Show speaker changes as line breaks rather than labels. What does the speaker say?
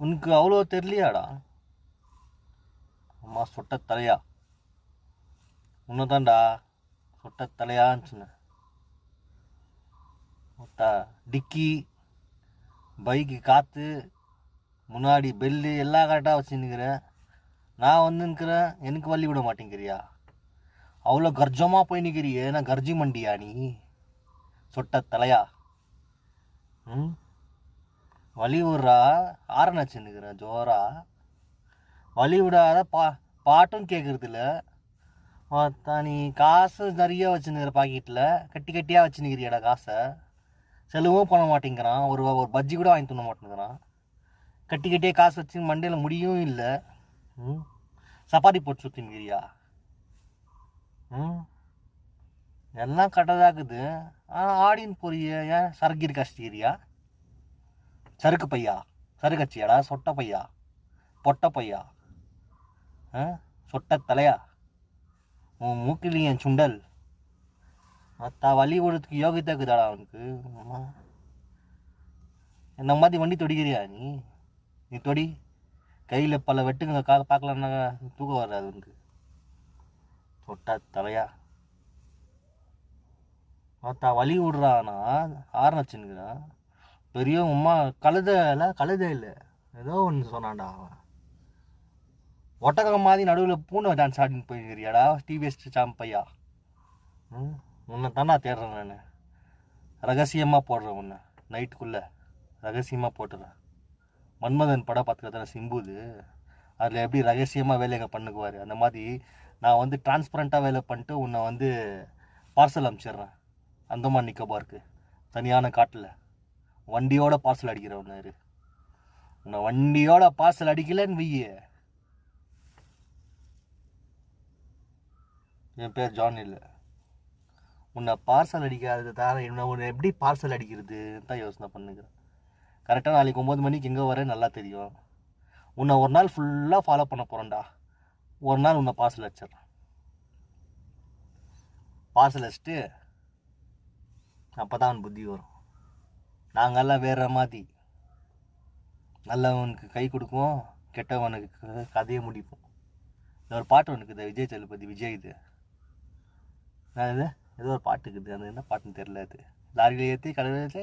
உனக்கு அவ்வளோ தெரியலையாடா? அம்மா சொட்ட தலையா, உன்னதான்டா சொட்ட தலையான்னு சொன்னேன். டிக்கி, பைக்கு காற்று, முன்னாடி பெல்லு எல்லாம் கரெக்டாக வச்சுன்னுக்கிறேன். நான் வந்து நிற்கிறேன், எனக்கு வழி விட மாட்டேங்கிறியா? அவ்வளோ கர்ஜமாக போய் நிற்கிறியே, நான் கர்ஜி மண்டியா நீ? சொட்ட தலையா. ம், வழி விட்றா, ஆரன் வச்சுன்னுக்கிறேன் ஜோரா. வழி விடாத பாட்டும் கேட்குறதில்ல. நீ காசு நிறைய வச்சுன்னுக்கிற பாக்கெட்டில், கட்டி கட்டியாக வச்சுன்னுக்கிறியாடா காசை. செலவும் பண்ண மாட்டேங்கிறான், ஒரு ஒரு பஜ்ஜி கூட வாங்கி தர மாட்டேங்கிறான். கட்டி கட்டியே காசு வச்சு மண்டையில் முடியும் இல்லை. சப்பாத்தி போட்டு சுற்றினுக்கிறியா? எல்லாம் கட்டதாக்குது. ஆடின்னு போறிய, ஏன் சரக்கு கஷ்டிக்கிறியா? சறுக்கு பையா, சறுக்கு கச்சியாடா? சொட்ட பையா, பொட்ட பையா, சொட்ட தலையா, உன் மூக்கில் என் சுண்டல். வழி விடுறதுக்கு யோகியத்தை இருக்குதாடா அவனுக்கு? என்ன மாதிரி வண்டி தொடிக்கிறியா நீ? நீ தொடி, கையில் பல வெட்டுங்க பார்க்கலன்னா தூக்கம் வராது உனக்கு. சொட்ட தலையா. வழி விடுறானா ஆரன் வச்சுன்னுக்குறான். பெரிய உமா கழுதை இல்லை ஏதோ ஒன்று சொன்னான்டா அவன். ஒட்டகம் மாதிரி நடுவில் பூனை டான்ஸ் ஆடின்னு போயிருக்கிறியாடா டிவிஎஸ் சாம்பையா? உன்னை தானே தேடுறேன் நான். ரகசியமாக போடுறேன் உன்னை, நைட்டுக்குள்ளே ரகசியமாக போட்டுறேன். மன்மதன் படம் பார்த்துக்கிறதான சிம்புது, அதில் எப்படி ரகசியமாக வேலையை பண்ணுக்குவார், அந்த மாதிரி நான் வந்து டிரான்ஸ்பரண்ட்டாக வேலை பண்ணிட்டு உன்னை வந்து பார்சல் அனுப்பிச்சிட்றேன். அந்தமான் நிக்கோபாருக்கு தனியான காட்டில் வண்டியோட பார்சல் அடிக்கிறவனாரு. உன்னை வண்டியோட பார்சல் அடிக்கலன்னு வெய்ய. என் பேர் ஜான் இல்லை. உன்னை பார்சல் அடிக்காதது தவிர உன்னை எப்படி பார்சல் அடிக்கிறது தான் யோசனை பண்ணுக்கிறேன். கரெக்டாக நாளைக்கு 9 மணிக்கு எங்கே வரேன்னு நல்லா தெரியும். உன்னை ஒரு நாள் ஃபுல்லாக ஃபாலோ பண்ண போகிறேன்டா. ஒரு நாள் உன்னை பார்சல் அடிச்சிட்றேன். பார்சல் அடிச்சுட்டு அப்போ தான் அவன் புத்தி வரும். நாங்கள்லாம் வேற மாதிரி நல்லவனுக்கு கை கொடுப்போம், கெட்டவனுக்கு கதையை முடிப்போம். இந்த ஒரு பாட்டு ஒன்று இருக்குது, விஜய் சேதுபதி விஜய் இது நான் இது ஏதோ ஒரு பாட்டு இருக்குது, அது என்ன பாட்டுன்னு தெரியல. அது லாரியில் ஏற்றி கடவுள்